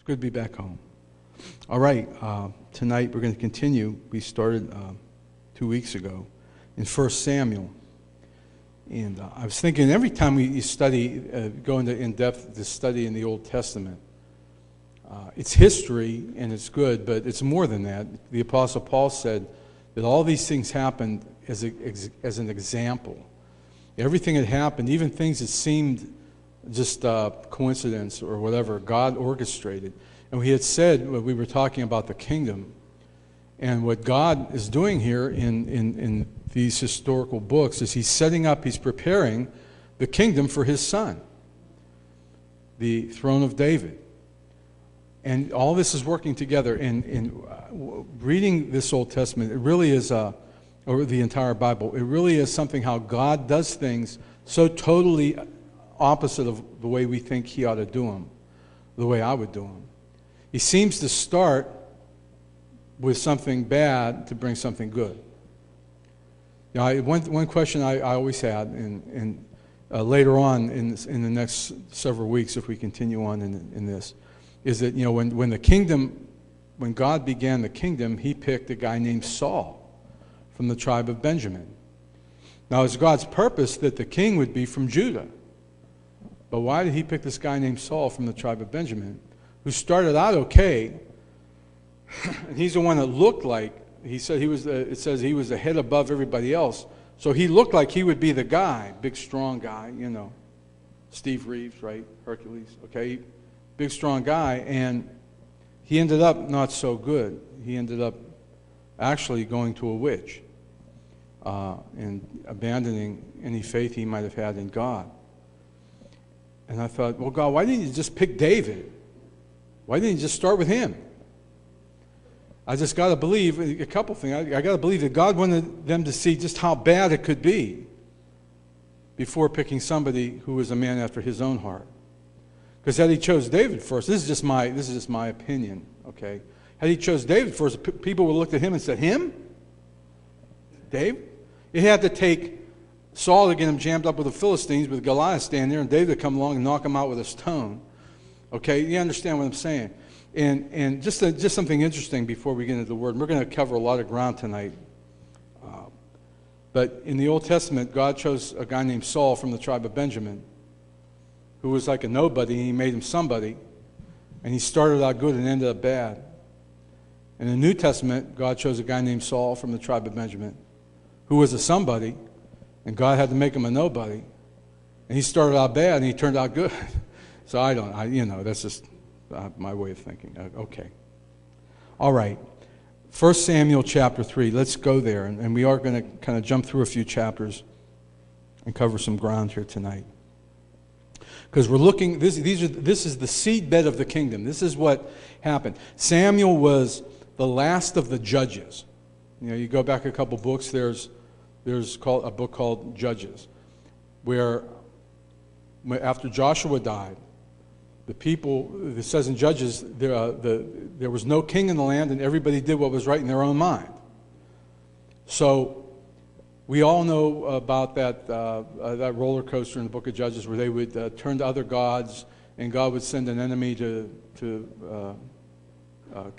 Good to be back home. All right, tonight we're going to continue. We started 2 weeks ago in 1 Samuel. And I was thinking every time we study, go into in-depth to study in the Old Testament, it's history and it's good, but it's more than that. The Apostle Paul said that all these things happened as an example. Everything that happened, even things that seemed just coincidence or whatever, God orchestrated. And we had said, when we were talking about the kingdom, and what God is doing here in these historical books is he's preparing the kingdom for his son, the throne of David. And all this is working together. In reading this Old Testament, it really is, or the entire Bible, it really is something how God does things so totally opposite of the way we think he ought to do them, the way I would do them. He seems to start with something bad to bring something good. You know, one question I always had, and later on in the next several weeks, if we continue on in this, is that, you know, when God began the kingdom, he picked a guy named Saul from the tribe of Benjamin. Now, it's God's purpose that the king would be from Judah. But why did he pick this guy named Saul from the tribe of Benjamin, who started out okay, and he's the one that looked like, it says he was the head above everybody else, so he looked like he would be the guy, big strong guy, you know, Steve Reeves, right, Hercules, okay, big strong guy, and he ended up not so good. He ended up actually going to a witch and abandoning any faith he might have had in God. And I thought, well, God, why didn't you just pick David? Why didn't you just start with him? I just got to believe a couple things. I got to believe that God wanted them to see just how bad it could be before picking somebody who was a man after his own heart. Because had he chose David first, this is just my opinion, okay? Had he chose David first, people would have looked at him and said, him? Dave? It had to take Saul to get him jammed up with the Philistines, with Goliath standing there, and David to come along and knock him out with a stone. Okay, you understand what I'm saying? And just something interesting before we get into the Word. We're going to cover a lot of ground tonight. But in the Old Testament, God chose a guy named Saul from the tribe of Benjamin, who was like a nobody, and he made him somebody. And he started out good and ended up bad. In the New Testament, God chose a guy named Saul from the tribe of Benjamin, who was a somebody, and God had to make him a nobody. And he started out bad, and he turned out good. So that's just my way of thinking. Okay. All right. 1 Samuel chapter 3. Let's go there. And we are going to kind of jump through a few chapters and cover some ground here tonight. Because we're looking, this is the seedbed of the kingdom. This is what happened. Samuel was the last of the judges. You know, you go back a couple books, there's a book called Judges, where after Joshua died, the people, it says in Judges, there was no king in the land, and everybody did what was right in their own mind. So we all know about that roller coaster in the book of Judges, where they would turn to other gods, and God would send an enemy to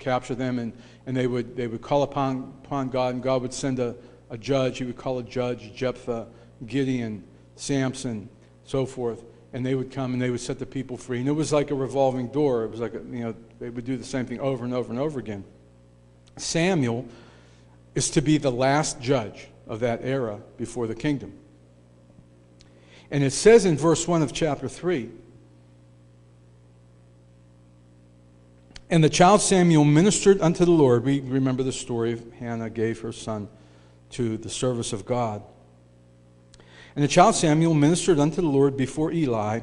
capture them, and they would call upon God, and God would send a judge. He would call a judge, Jephthah, Gideon, Samson, so forth. And they would come and they would set the people free. And it was like a revolving door. It was like, they would do the same thing over and over and over again. Samuel is to be the last judge of that era before the kingdom. And it says in verse 1 of chapter 3, and the child Samuel ministered unto the Lord. We remember the story of Hannah gave her son to the service of God. And the child Samuel ministered unto the Lord before Eli,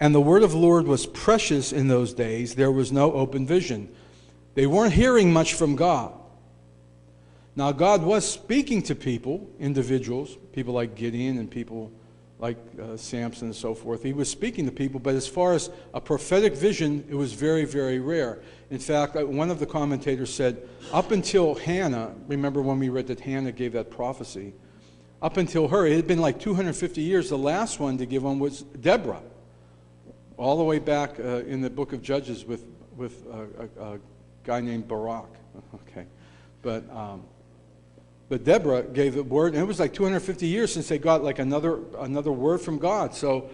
and the word of the Lord was precious in those days. There was no open vision. They weren't hearing much from God. Now, God was speaking to people, individuals, people like Gideon and people like Samson and so forth. He was speaking to people, but as far as a prophetic vision, it was very, very rare. In fact, one of the commentators said, up until Hannah, remember when we read that Hannah gave that prophecy, up until her, it had been like 250 years. The last one to give one was Deborah, all the way back in the book of Judges with with a guy named Barak. Okay, but Deborah gave the word, and it was like 250 years since they got like another word from God. So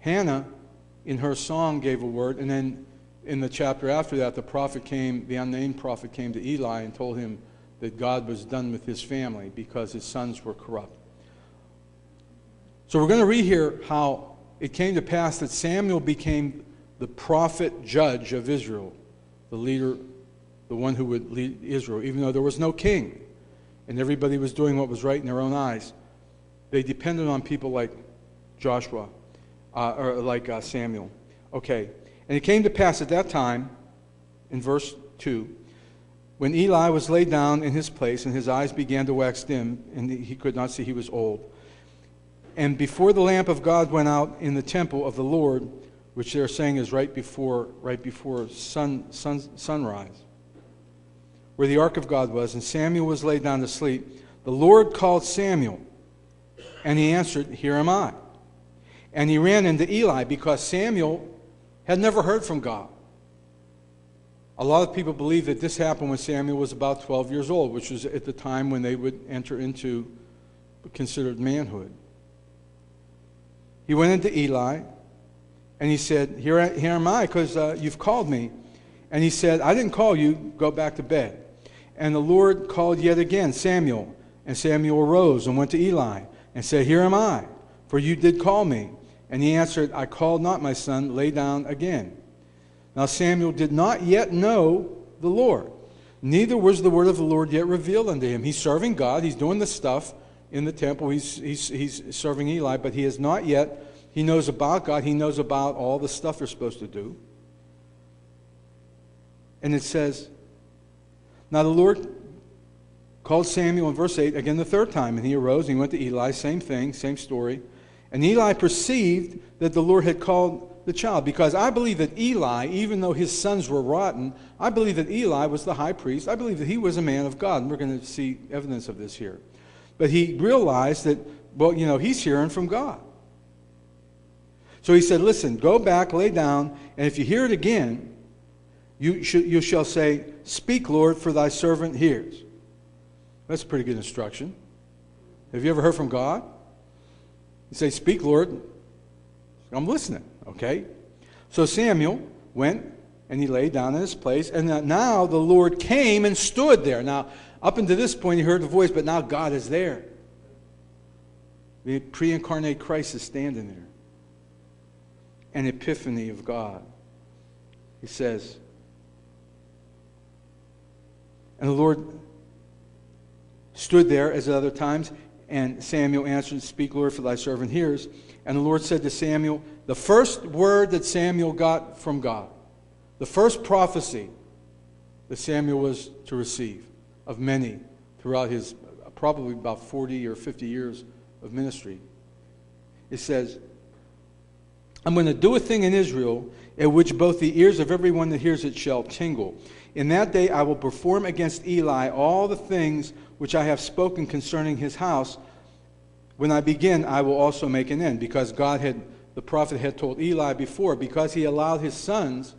Hannah, in her song, gave a word, and then in the chapter after that, the unnamed prophet came to Eli and told him that God was done with his family because his sons were corrupt. So we're going to read here how it came to pass that Samuel became the prophet judge of Israel, the leader, the one who would lead Israel, even though there was no king and everybody was doing what was right in their own eyes. They depended on people like Joshua, or like Samuel. Okay, and it came to pass at that time, in verse 2, when Eli was laid down in his place and his eyes began to wax dim and he could not see, he was old. And before the lamp of God went out in the temple of the Lord, which they're saying is right before sunrise, where the ark of God was, and Samuel was laid down to sleep, the Lord called Samuel, and he answered, "Here am I." And he ran into Eli because Samuel had never heard from God. A lot of people believe that this happened when Samuel was about 12 years old, which was at the time when they would enter into considered manhood. He went into Eli, and he said, here am I, because you've called me. And he said, I didn't call you, go back to bed. And the Lord called yet again, Samuel. And Samuel arose and went to Eli and said, Here am I, for you did call me. And he answered, I called not, my son, lay down again. Now Samuel did not yet know the Lord, neither was the word of the Lord yet revealed unto him. He's serving God, he's doing the stuff in the temple, he's serving Eli, but he has not yet, he knows about God, he knows about all the stuff they're supposed to do. And it says, now the Lord called Samuel in verse 8 again the third time, and he arose and he went to Eli, same thing, same story. And Eli perceived that the Lord had called the child, because I believe that Eli, even though his sons were rotten, I believe that Eli was the high priest. I believe that he was a man of God, and we're going to see evidence of this here. But he realized that, well, he's hearing from God. So he said, listen, go back, lay down, and if you hear it again, you shall say, Speak, Lord, for thy servant hears. That's a pretty good instruction. Have you ever heard from God? You say, Speak, Lord. I'm listening, okay? So Samuel went and he lay down in his place, and now the Lord came and stood there. Now, up until this point, he heard the voice, but now God is there. The pre-incarnate Christ is standing there. An epiphany of God. He says, and the Lord stood there as at other times, and Samuel answered, Speak, Lord, for thy servant hears. And the Lord said to Samuel, the first word that Samuel got from God, the first prophecy that Samuel was to receive of many throughout his probably about 40 or 50 years of ministry, it says, I'm going to do a thing in Israel at which both the ears of everyone that hears it shall tingle. In that day I will perform against Eli all the things which I have spoken concerning his house. When I begin, I will also make an end. Because the prophet had told Eli before, because he allowed his sons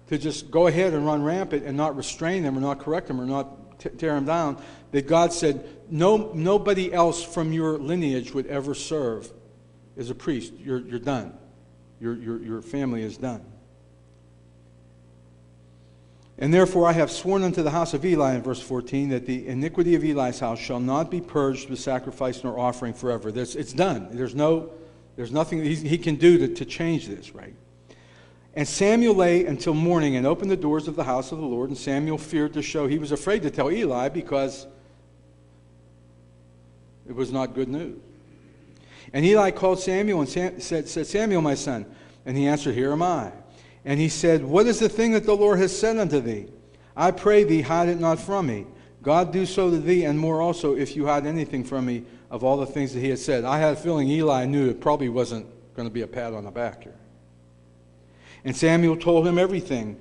to just go ahead and run rampant and not restrain them or not correct them or not tear them down, that God said, nobody else from your lineage would ever serve as a priest. You're done. Your family is done. And therefore I have sworn unto the house of Eli, in verse 14, that the iniquity of Eli's house shall not be purged with sacrifice nor offering forever. It's done. There's nothing he can do to change this, right? And Samuel lay until morning and opened the doors of the house of the Lord, and Samuel feared to show. He was afraid to tell Eli because it was not good news. And Eli called Samuel and said, Samuel, my son. And he answered, Here am I. And he said, What is the thing that the Lord has said unto thee? I pray thee, hide it not from me. God do so to thee, and more also, if you hide anything from me of all the things that he had said. I had a feeling Eli knew it probably wasn't going to be a pat on the back here. And Samuel told him everything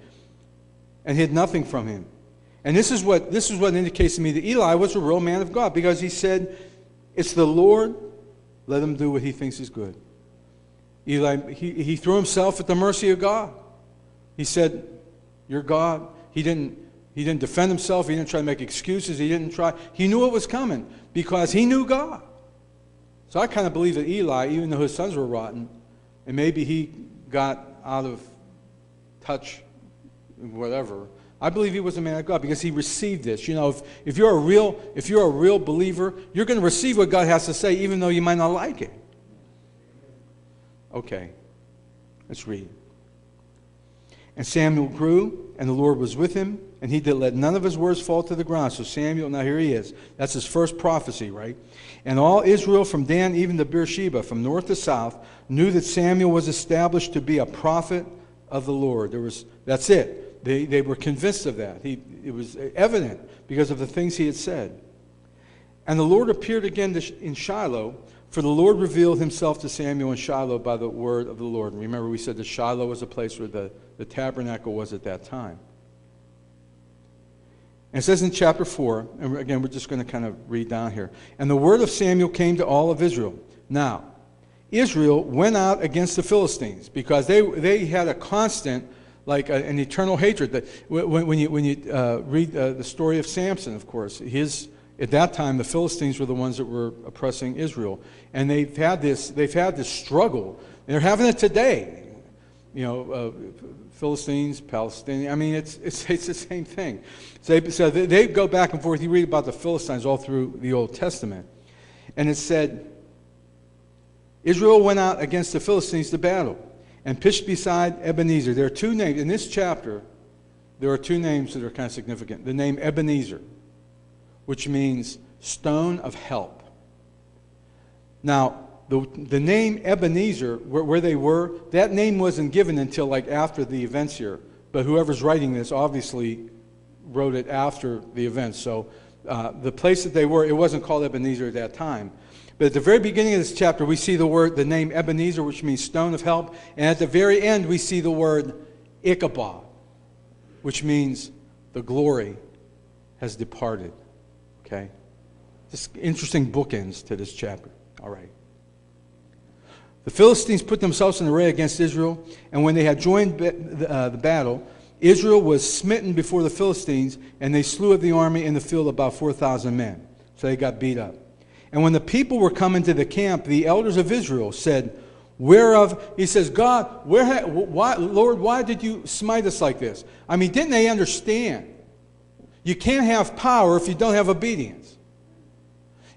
and hid nothing from him. And this is what indicates to me that Eli was a real man of God, because he said, It's the Lord, let him do what he thinks is good. Eli, he threw himself at the mercy of God. He said, "You're God." He didn't defend himself. He didn't try to make excuses. He knew it was coming because he knew God. So I kind of believe that Eli, even though his sons were rotten, and maybe he got out of touch, whatever, I believe he was a man of God because he received this. You know, if you're a real believer, you're going to receive what God has to say, even though you might not like it. Okay, let's read. And Samuel grew, and the Lord was with him, and he did let none of his words fall to the ground. So Samuel, now here he is. That's his first prophecy, right? And all Israel from Dan even to Beersheba, from north to south, knew that Samuel was established to be a prophet of the Lord. That's it. They were convinced of that. It was evident because of the things he had said. And the Lord appeared again in Shiloh, for the Lord revealed himself to Samuel in Shiloh by the word of the Lord. And remember, we said that Shiloh was a place where the tabernacle was at that time. And it says in chapter 4, and again, we're just going to kind of read down here. And the word of Samuel came to all of Israel. Now, Israel went out against the Philistines because they had a constant, like an eternal hatred. That when you read the story of Samson, of course, at that time the Philistines were the ones that were oppressing Israel, and they've had this struggle. And they're having it today. You know, Philistines, Palestinians. I mean, it's the same thing. So they go back and forth. You read about the Philistines all through the Old Testament, and it said, Israel went out against the Philistines to battle and pitched beside Ebenezer. There are two names in this chapter. There are two names that are kind of significant. The name Ebenezer, which means stone of help. Now, the name Ebenezer, where they were, that name wasn't given until like after the events here. But whoever's writing this obviously wrote it after the events. So the place that they were, it wasn't called Ebenezer at that time. But at the very beginning of this chapter, we see the name Ebenezer, which means stone of help. And at the very end, we see the word Ichabod, which means the glory has departed. Okay? Just interesting bookends to this chapter. All right. The Philistines put themselves in array against Israel, and when they had joined the battle, Israel was smitten before the Philistines, and they slew of the army in the field about 4,000 men. So they got beat up. And when the people were coming to the camp, the elders of Israel said, he says, God, Lord, why did you smite us like this? I mean, didn't they understand? You can't have power if you don't have obedience.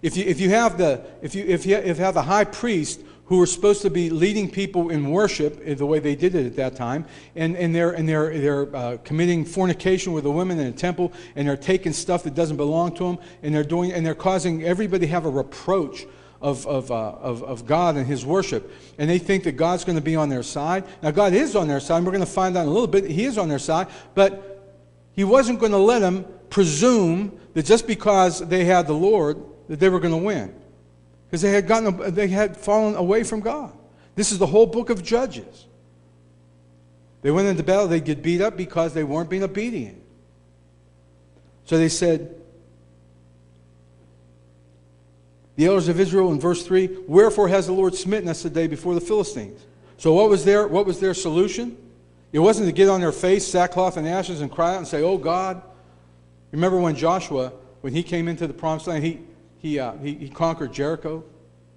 If you have the high priest who were supposed to be leading people in worship the way they did it at that time, and they're committing fornication with the women in the temple, and they're taking stuff that doesn't belong to them, and they're causing everybody to have a reproach of God and His worship, and they think that God's going to be on their side. Now God is on their side, and we're going to find out in a little bit He is on their side, but He wasn't going to let them presume that just because they had the Lord that they were going to win. Because they had fallen away from God. This is the whole book of Judges. They went into battle, they'd get beat up because they weren't being obedient. So they said, the elders of Israel in verse 3, wherefore has the Lord smitten us today before the Philistines? So what was their solution? It wasn't to get on their face, sackcloth and ashes, and cry out and say, oh God. Remember when Joshua, when he came into the promised land, he conquered Jericho,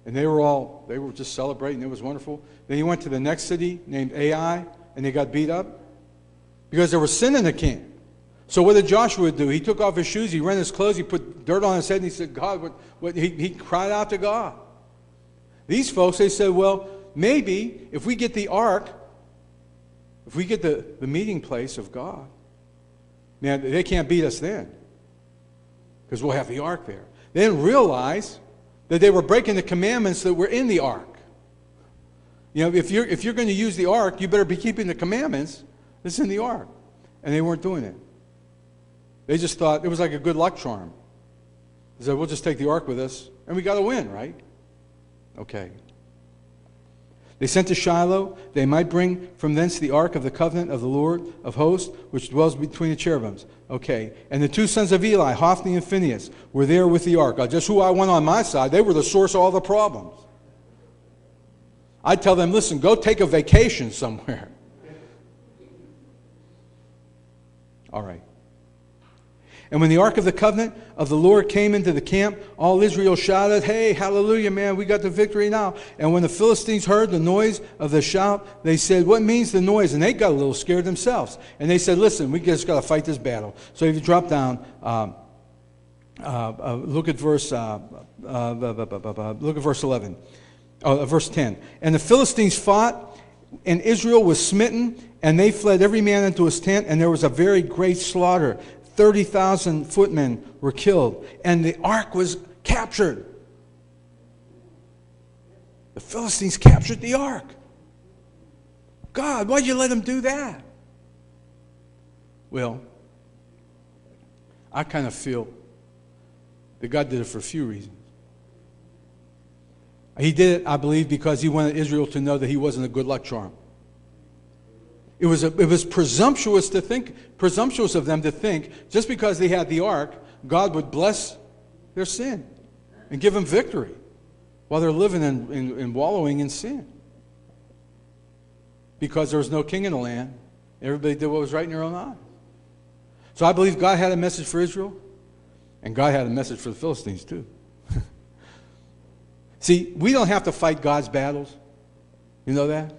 and they were just celebrating. It was wonderful. Then he went to the next city named Ai, and they got beat up because there was sin in the camp. So what did Joshua do? He took off his shoes, he rent his clothes, he put dirt on his head, and he said, God, he cried out to God. These folks, they said, well, maybe if we get the ark, if we get the meeting place of God, man, they can't beat us then because we'll have the ark there. They didn't realize that they were breaking the commandments that were in the ark. You know, if you're going to use the ark, you better be keeping the commandments that's in the ark. And they weren't doing it. They just thought it was like a good luck charm. They said, we'll just take the ark with us, and we got to win, right? Okay. They sent to Shiloh, they might bring from thence the ark of the covenant of the Lord of hosts, which dwells between the cherubims. Okay. And the two sons of Eli, Hophni and Phinehas, were there with the ark. Just who I want on my side, they were the source of all the problems. I'd tell them, listen, go take a vacation somewhere. All right. And when the Ark of the Covenant of the Lord came into the camp, all Israel shouted, "Hey, hallelujah, man, we got the victory now." And when the Philistines heard the noise of the shout, they said, "What means the noise?" And they got a little scared themselves. And they said, "Listen, we just got to fight this battle." So if you drop down, look at verse 11. Verse 10. And the Philistines fought, and Israel was smitten, and they fled every man into his tent, and there was a very great slaughter. 30,000 footmen were killed, and the ark was captured. The Philistines captured the ark. God, why'd you let them do that? Well, I kind of feel that God did it for a few reasons. He did it, I believe, because he wanted Israel to know that he wasn't a good luck charm. It was presumptuous of them to think, just because they had the ark, God would bless their sin and give them victory while they're living and wallowing in sin. Because there was no king in the land, everybody did what was right in their own eyes. So I believe God had a message for Israel, and God had a message for the Philistines too. See, we don't have to fight God's battles. You know that?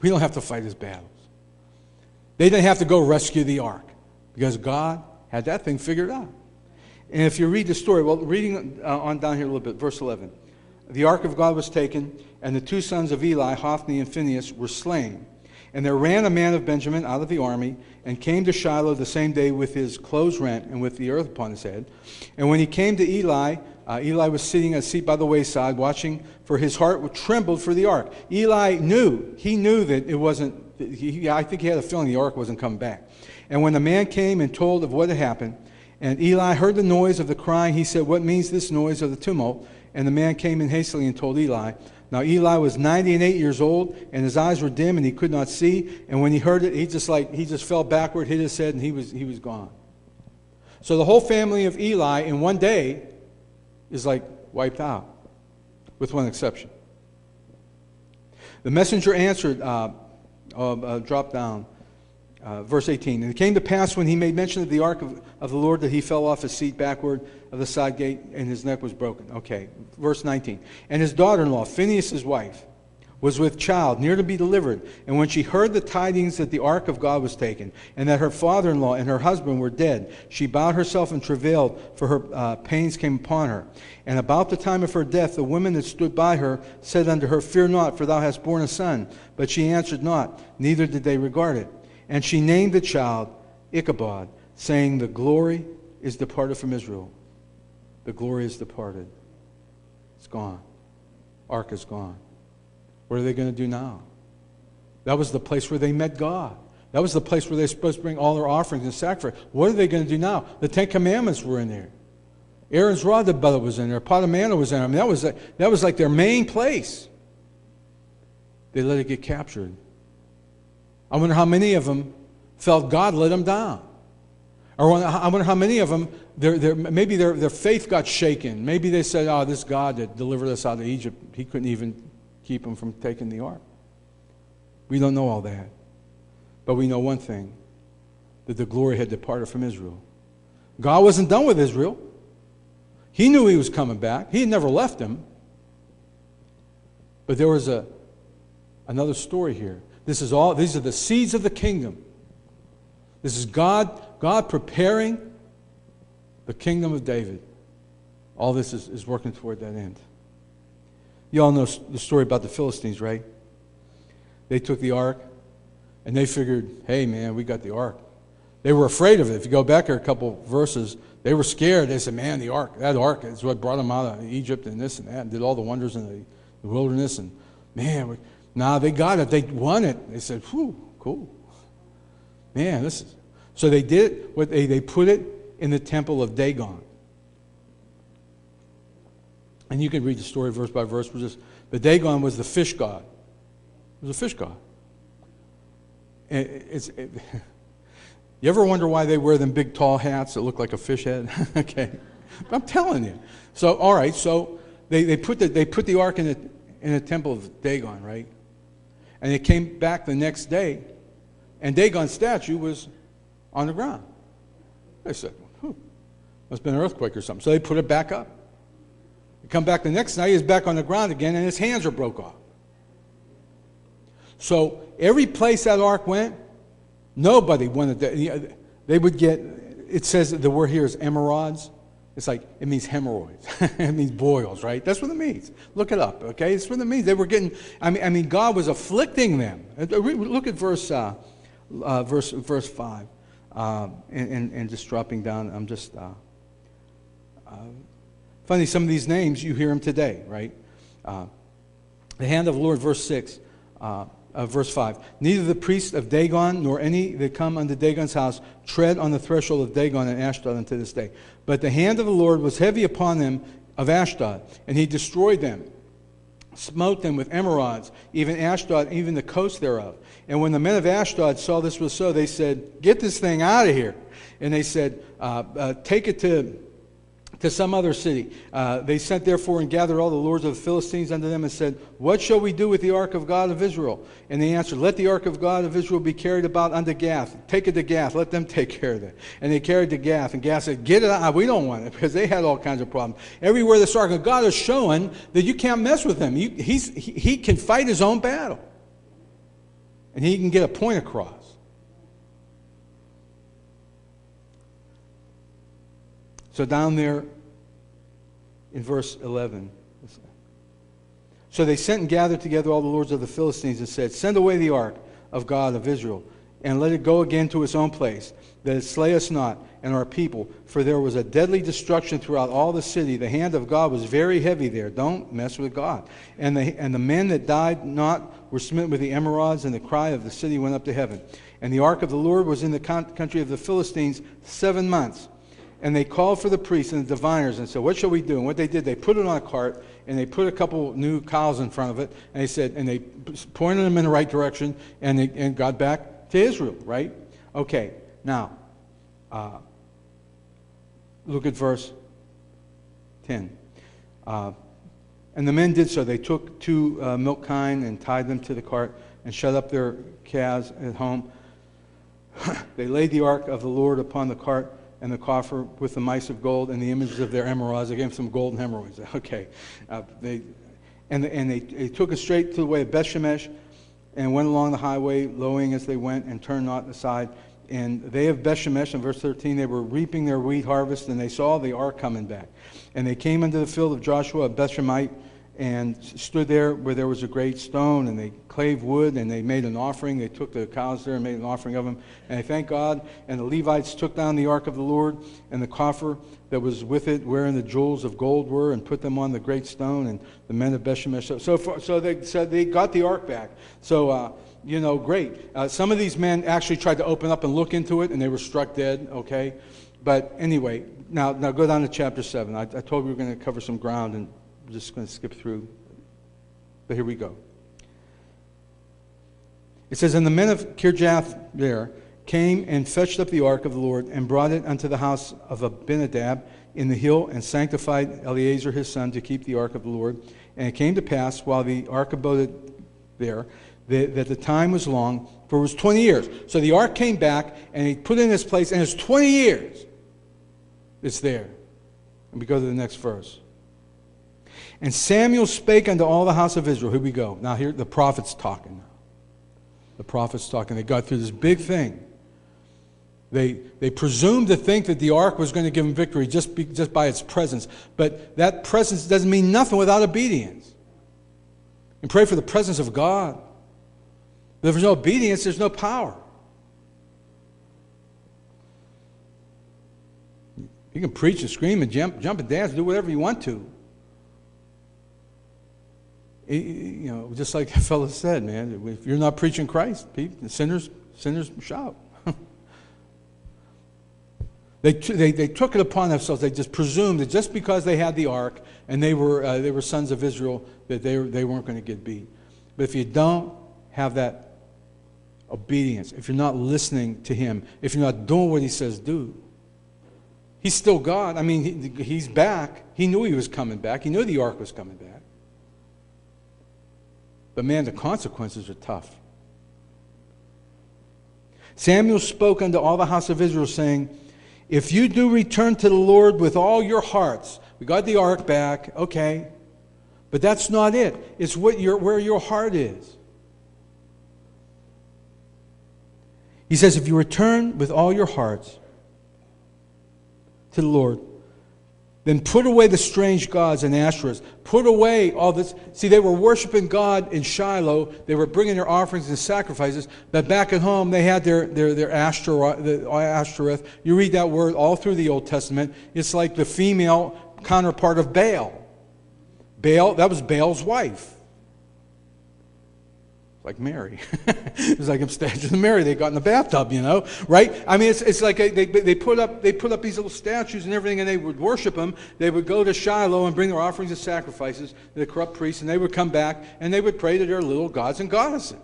We don't have to fight his battles. They didn't have to go rescue the ark because God had that thing figured out. And if you read the story, well, reading on down here a little bit, verse 11. The ark of God was taken, and the two sons of Eli, Hophni and Phinehas, were slain. And there ran a man of Benjamin out of the army, and came to Shiloh the same day with his clothes rent and with the earth upon his head. And when he came to Eli, Eli was sitting at a seat by the wayside, watching, for his heart trembled for the ark. Eli knew that it wasn't, I think he had a feeling the ark wasn't coming back. And when the man came and told of what had happened, and Eli heard the noise of the crying, he said, "What means this noise of the tumult?" And the man came in hastily and told Eli. Now Eli was 98 years old, and his eyes were dim, and he could not see. And when he heard it, he just fell backward, hit his head, and he was gone. So the whole family of Eli in one day is like wiped out, with one exception. The messenger answered, drop down, verse 18. And it came to pass when he made mention of the ark of the Lord that he fell off his seat backward of the side gate, and his neck was broken. Okay, verse 19. And his daughter-in-law, Phinehas' wife, was with child, near to be delivered. And when she heard the tidings that the ark of God was taken, and that her father-in-law and her husband were dead, she bowed herself and travailed, for her pains came upon her. And about the time of her death, the women that stood by her said unto her, "Fear not, for thou hast borne a son." But she answered not, neither did they regard it. And she named the child Ichabod, saying, "The glory is departed from Israel." The glory is departed. It's gone. Ark is gone. What are they going to do now? That was the place where they met God. That was the place where they were supposed to bring all their offerings and sacrifice. What are they going to do now? The Ten Commandments were in there. Aaron's rod of butter was in there. Pot of manna was in there. I mean, that was like their main place. They let it get captured. I wonder how many of them felt God let them down. I wonder how many of them, maybe their faith got shaken. Maybe they said, "Oh, this God that delivered us out of Egypt, he couldn't even keep them from taking the ark." We don't know all that. But we know one thing, that the glory had departed from Israel. God wasn't done with Israel. He knew he was coming back. He had never left them. But there was another story here. These are the seeds of the kingdom. This is God preparing the kingdom of David. All this is working toward that end. You all know the story about the Philistines, right? They took the ark, and they figured, "Hey, man, we got the ark." They were afraid of it. If you go back here a couple verses, they were scared. They said, "Man, that ark is what brought them out of Egypt and this and that, and did all the wonders in the wilderness." And man, they got it. They won it. They said, "Whew, cool. Man, this is..." So they did what they put it in the temple of Dagon. And you can read the story verse by verse. The Dagon was the fish god. It was a fish god. You ever wonder why they wear them big tall hats that look like a fish head? Okay, I'm telling you. So all right, so they put the ark in the temple of Dagon, right? And they came back the next day, and Dagon's statue was on the ground. They said, must have been an earthquake or something. So they put it back up. They come back the next night, he's back on the ground again, and his hands are broke off. So every place that ark went, nobody wanted that. They would get, it says the word here is emerods. It's like, it means hemorrhoids. It means boils, right? That's what it means. Look it up, okay? That's what it means. They were getting, I mean, God was afflicting them. Look at verse 5. And just dropping down, I'm just, funny, some of these names, you hear them today, right? The hand of the Lord, verse 6. Verse 5, neither the priests of Dagon nor any that come unto Dagon's house tread on the threshold of Dagon and Ashdod unto this day. But the hand of the Lord was heavy upon them of Ashdod, and he destroyed them, smote them with emerods, even Ashdod, even the coast thereof. And when the men of Ashdod saw this was so, they said, get this thing out of here. And they said, take it to some other city. They sent therefore and gathered all the lords of the Philistines unto them and said, what shall we do with the ark of God of Israel? And they answered, let the ark of God of Israel be carried about unto Gath. Take it to Gath. Let them take care of it. And they carried to Gath. And Gath said, get it out. We don't want it, because they had all kinds of problems. Everywhere this ark of God is showing that you can't mess with him. He can fight his own battle. And he can get a point across. So down there in verse 11. So they sent and gathered together all the lords of the Philistines and said, send away the ark of God of Israel, and let it go again to its own place, that it slay us not and our people. For there was a deadly destruction throughout all the city. The hand of God was very heavy there. Don't mess with God. And the men that died not were smitten with the emerods, and the cry of the city went up to heaven. And the ark of the Lord was in the country of the Philistines 7 months. And they called for the priests and the diviners and said, what shall we do? And what they did, they put it on a cart, and they put a couple new cows in front of it, and they said, and they pointed them in the right direction, and got back to Israel, right? Okay, now, look at verse 10. And the men did so. They took 2 milk kine and tied them to the cart and shut up their calves at home. They laid the ark of the Lord upon the cart and the coffer with the mice of gold and the images of their emerods. They gave them some golden hemorrhoids. Okay. They took it straight to the way of Bethshemesh and went along the highway, lowing as they went, and turned not aside. And they of Bethshemesh, in verse 13, they were reaping their wheat harvest, and they saw the ark coming back. And they came into the field of Joshua of Bethshemite, and stood there where there was a great stone, and they clave wood, and they made an offering. They took the cows there and made an offering of them, and they thanked God. And the Levites took down the ark of the Lord and the coffer that was with it, wherein the jewels of gold were, and put them on the great stone. And the men of Bethshemesh, so they said they got the ark back. So great. Some of these men actually tried to open up and look into it, and they were struck dead. Okay, but anyway, now go down to chapter 7. I told you we were going to cover some ground, and I'm just going to skip through, but here we go. It says, and the men of Kirjath there came and fetched up the ark of the Lord and brought it unto the house of Abinadab in the hill, and sanctified Eleazar his son to keep the ark of the Lord. And it came to pass, while the ark abode there, that the time was long, for it was 20 years. So the ark came back, and he put it in its place, and it's 20 years. It's there. And we go to the next verse. And Samuel spake unto all the house of Israel. Here we go. Now here the prophet's talking now. The prophet's talking. They got through this big thing. They presumed to think that the ark was going to give them victory just by its presence. But that presence doesn't mean nothing without obedience. And pray for the presence of God. If there's no obedience, there's no power. You can preach and scream and jump and dance, do whatever you want to. Just like the fellow said, man, if you're not preaching Christ, sinners shout. They took it upon themselves. They just presumed that just because they had the ark and they were sons of Israel, that they weren't going to get beat. But if you don't have that obedience, if you're not listening to Him, if you're not doing what He says do, He's still God. I mean, He's back. He knew He was coming back. He knew the ark was coming back. But man, the consequences are tough. Samuel spoke unto all the house of Israel, saying, if you do return to the Lord with all your hearts. We got the ark back, okay. But that's not it. It's where your heart is. He says, if you return with all your hearts to the Lord, then put away the strange gods and Ashtoreths. Put away all this. See, they were worshiping God in Shiloh. They were bringing their offerings and sacrifices. But back at home, they had their Ashtoreth. You read that word all through the Old Testament. It's like the female counterpart of Baal. Baal, that was Baal's wife. Like Mary. It was like him statues of Mary. They got in the bathtub, right? I mean, it's like they put up these little statues and everything, and they would worship them. They would go to Shiloh and bring their offerings and sacrifices, the corrupt priests, and they would come back and they would pray to their little gods and goddesses.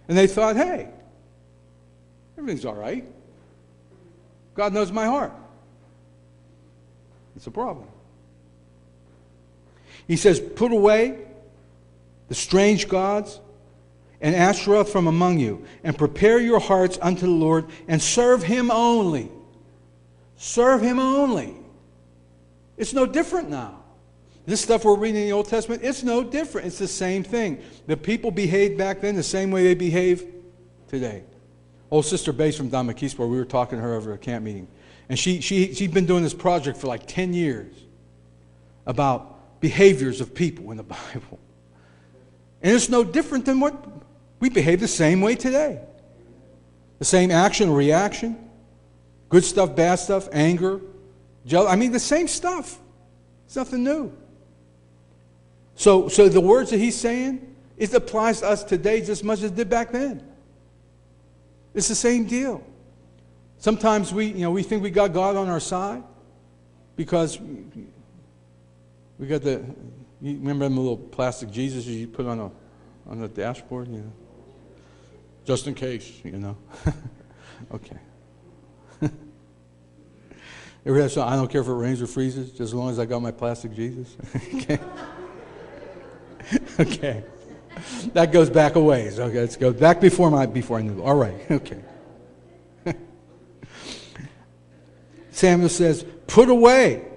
And they thought, hey, everything's all right. God knows my heart. It's a problem. He says, put away the strange gods and Ashtoreth from among you, and prepare your hearts unto the Lord, and serve Him only. Serve Him only. It's no different now. This stuff we're reading in the Old Testament, it's no different. It's the same thing. The people behaved back then the same way they behave today. Old Sister Bass from Don McKeesport, we were talking to her over a camp meeting, and she'd been doing this project for like 10 years about behaviors of people in the Bible. And it's no different than what we behave the same way today. The same action, reaction, good stuff, bad stuff, anger, jealousy. I mean, the same stuff. It's nothing new. So the words that he's saying, it applies to us today just as much as it did back then. It's the same deal. Sometimes we think we got God on our side because we got the. You remember them little plastic Jesus you put on the dashboard, just in case, Okay. Ever have something, I don't care if it rains or freezes, just as long as I got my plastic Jesus. Okay. Okay. That goes back a ways. Okay, let's go back before I knew. All right. Okay. Samuel says, put away.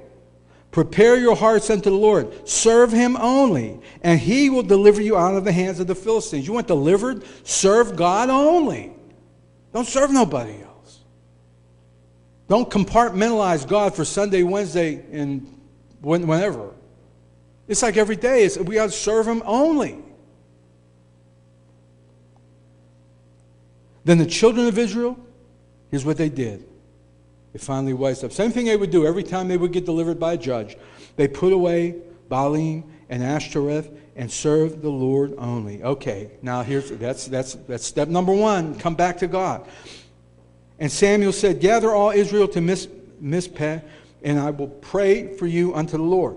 Prepare your hearts unto the Lord. Serve Him only, and He will deliver you out of the hands of the Philistines. You want delivered? Serve God only. Don't serve nobody else. Don't compartmentalize God for Sunday, Wednesday, and whenever. It's like every day. We got to serve Him only. Then the children of Israel, here's what they did. They finally wised up. Same thing they would do every time they would get delivered by a judge. They put away Baalim and Ashtoreth and served the Lord only. Okay, now that's step number one. Come back to God. And Samuel said, gather all Israel to Mizpeh, and I will pray for you unto the Lord.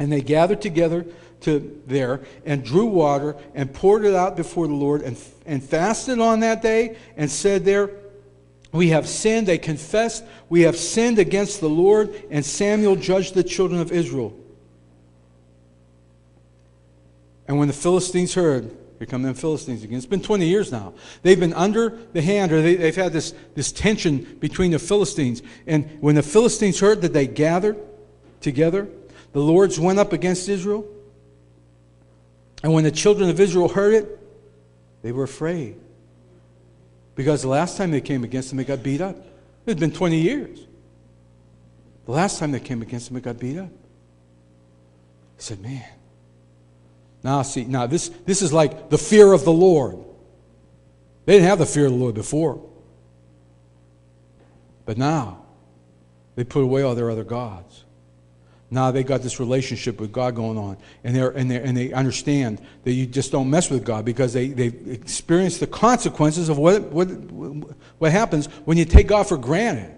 And they gathered together to there and drew water and poured it out before the Lord and fasted on that day and said there, we have sinned. They confessed, we have sinned against the Lord. And Samuel judged the children of Israel. And when the Philistines heard, here come them Philistines again. It's been 20 years now. They've been under the hand, or they've had this tension between the Philistines. And when the Philistines heard that they gathered together, the lords went up against Israel. And when the children of Israel heard it, they were afraid. Because the last time they came against them, they got beat up. It had been 20 years. The last time they came against them, they got beat up. He said, man. Now this is like the fear of the Lord. They didn't have the fear of the Lord before. But now, they put away all their other gods. Now they got this relationship with God going on, and they understand that you just don't mess with God because they've experienced the consequences of what happens when you take God for granted.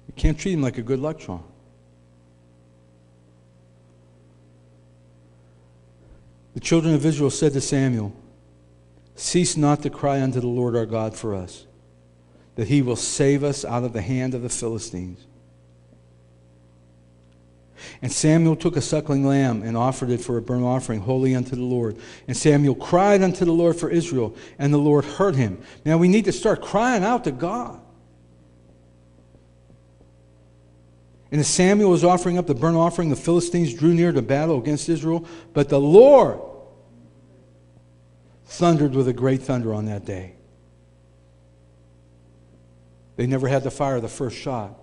You can't treat Him like a good luck charm. The children of Israel said to Samuel, cease not to cry unto the Lord our God for us, that He will save us out of the hand of the Philistines. And Samuel took a suckling lamb and offered it for a burnt offering, holy unto the Lord. And Samuel cried unto the Lord for Israel, and the Lord heard him. Now we need to start crying out to God. And as Samuel was offering up the burnt offering, the Philistines drew near to battle against Israel. But the Lord thundered with a great thunder on that day. They never had to fire the first shot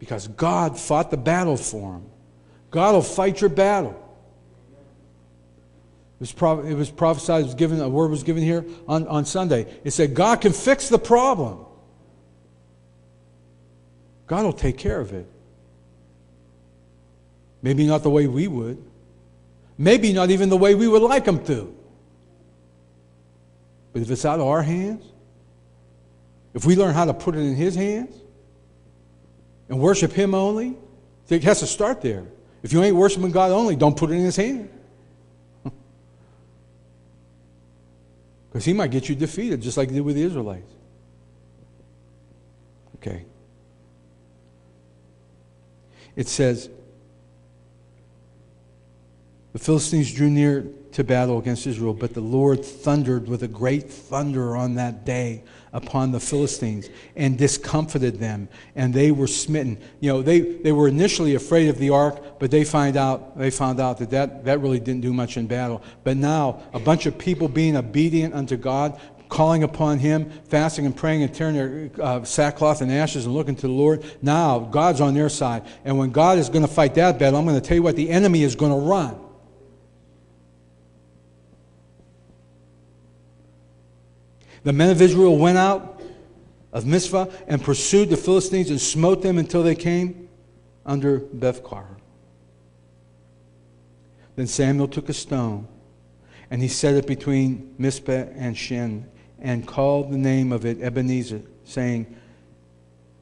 because God fought the battle for them. God will fight your battle. It was prophesied, a word was given here on Sunday. It said God can fix the problem. God will take care of it. Maybe not the way we would. Maybe not even the way we would like Him to. But if it's out of our hands, if we learn how to put it in His hands and worship Him only, it has to start there. If you ain't worshiping God only, don't put it in His hand. Because He might get you defeated, just like He did with the Israelites. Okay. It says, the Philistines drew near to battle against Israel, but the Lord thundered with a great thunder on that day upon the Philistines and discomfited them, and they were smitten. You know, they were initially afraid of the ark, but they found out that really didn't do much in battle. But now, a bunch of people being obedient unto God, calling upon Him, fasting and praying and tearing their sackcloth and ashes and looking to the Lord. Now, God's on their side. And when God is going to fight that battle, I'm going to tell you what, the enemy is going to run. The men of Israel went out of Mizpah and pursued the Philistines and smote them until they came under Bethkar. Then Samuel took a stone and he set it between Mizpah and Shen, and called the name of it Ebenezer, saying,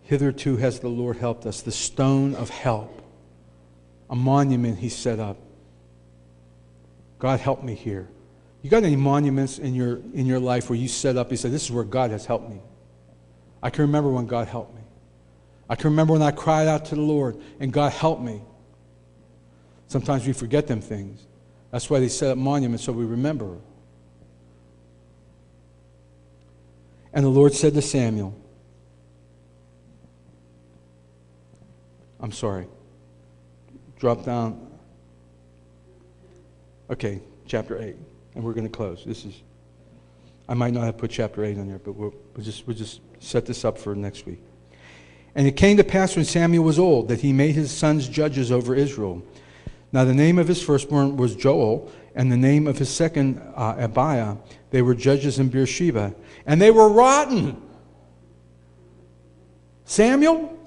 hitherto has the Lord helped us. The stone of help. A monument he set up. God help me here. You got any monuments in your life where you set up, you said, this is where God has helped me? I can remember when God helped me. I can remember when I cried out to the Lord and God helped me. Sometimes we forget them things. That's why they set up monuments, so we remember. And the Lord said to Samuel, I'm sorry, drop down. Okay, chapter 8, and we're going to close. I might not have put chapter 8 on there, but we'll just set this up for next week. And it came to pass when Samuel was old that he made his sons judges over Israel. Now the name of his firstborn was Joel, and the name of his second, Abiah. They were judges in Beersheba. And they were rotten. Samuel?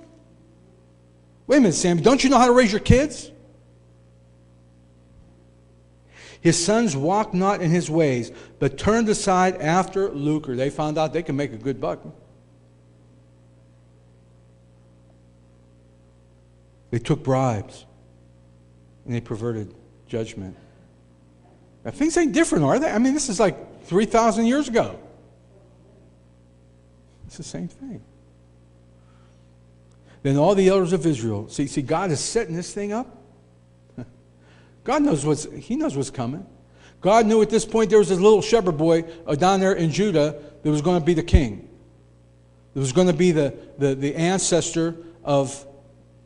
Wait a minute, Samuel. Don't you know how to raise your kids? His sons walked not in his ways, but turned aside after lucre. They found out they can make a good buck. They took bribes. And they perverted judgment. Now, things ain't different, are they? I mean, this is like 3,000 years ago. It's the same thing. Then all the elders of Israel, see, God is setting this thing up. God knows He knows what's coming. God knew at this point there was this little shepherd boy down there in Judah that was going to be the king. That was going to be the ancestor of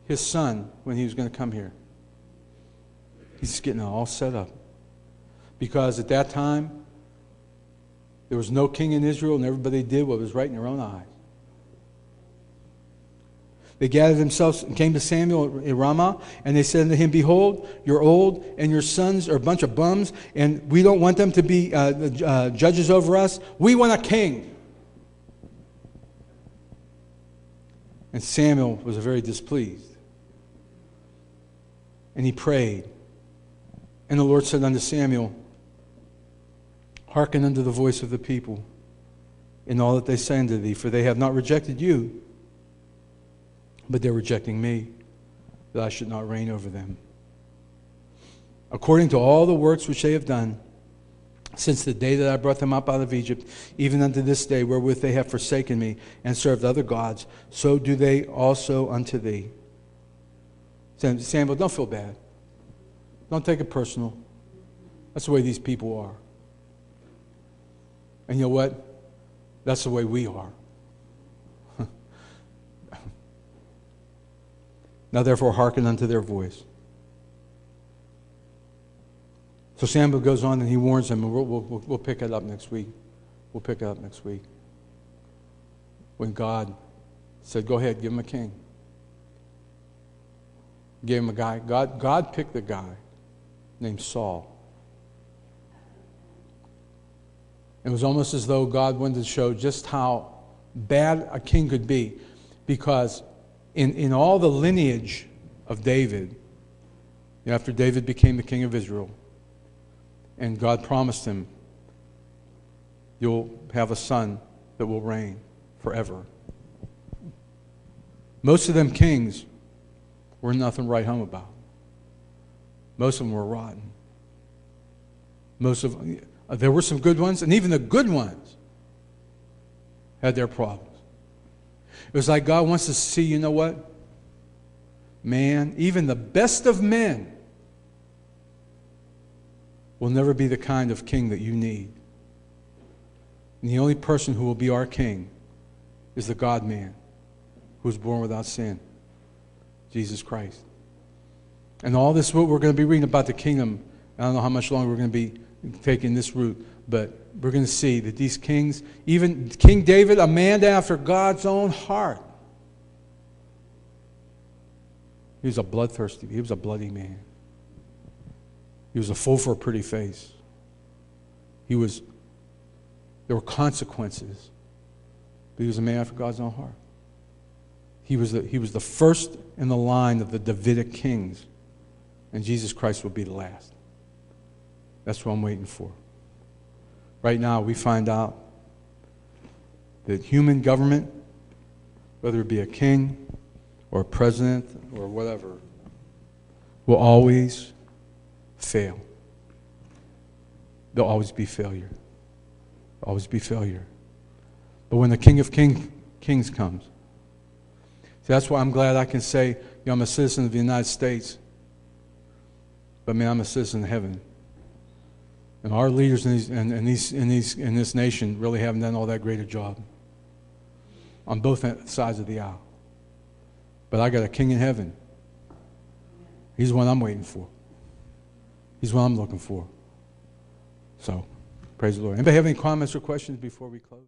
his son when he was going to come here. He's getting it all set up. Because at that time, there was no king in Israel, and everybody did what was right in their own eyes. They gathered themselves and came to Samuel in Ramah, and they said to him, behold, you're old, and your sons are a bunch of bums, and we don't want them to be judges over us. We want a king. And Samuel was very displeased. And he prayed. And the Lord said unto Samuel, hearken unto the voice of the people in all that they say unto thee, for they have not rejected you, but they're rejecting me, that I should not reign over them. According to all the works which they have done, since the day that I brought them up out of Egypt, even unto this day, wherewith they have forsaken me, and served other gods, so do they also unto thee. Samuel, don't feel bad. Don't take it personal. That's the way these people are. And you know what? That's the way we are. Now therefore hearken unto their voice. So Samuel goes on and he warns them, and we'll pick it up next week. We'll pick it up next week. When God said, go ahead, give him a king. Gave him a guy. God picked a guy named Saul. It was almost as though God wanted to show just how bad a king could be, because in all the lineage of David, after David became the king of Israel, and God promised him, you'll have a son that will reign forever. Most of them kings were nothing to write home about. Most of them were rotten. There were some good ones, and even the good ones had their problems. It was like God wants to see, you know what? Man, even the best of men will never be the kind of king that you need. And the only person who will be our king is the God-man who was born without sin, Jesus Christ. And all this, what we're going to be reading about the kingdom, I don't know how much longer we're going to be taking this route, but we're going to see that these kings, even King David, a man after God's own heart, he was a bloody man. He was a fool for a pretty face. There were consequences, but he was a man after God's own heart. He was the first in the line of the Davidic kings, and Jesus Christ will be the last. That's what I'm waiting for. Right now, we find out that human government, whether it be a king or a president or whatever, will always fail. There'll always be failure. Always be failure. But when the King of Kings comes, see, that's why I'm glad I can say, I'm a citizen of the United States, but man, I'm a citizen of heaven. And our leaders in this nation really haven't done all that great a job on both sides of the aisle. But I got a king in heaven. He's the one I'm waiting for. He's what I'm looking for. So, praise the Lord. Anybody have any comments or questions before we close?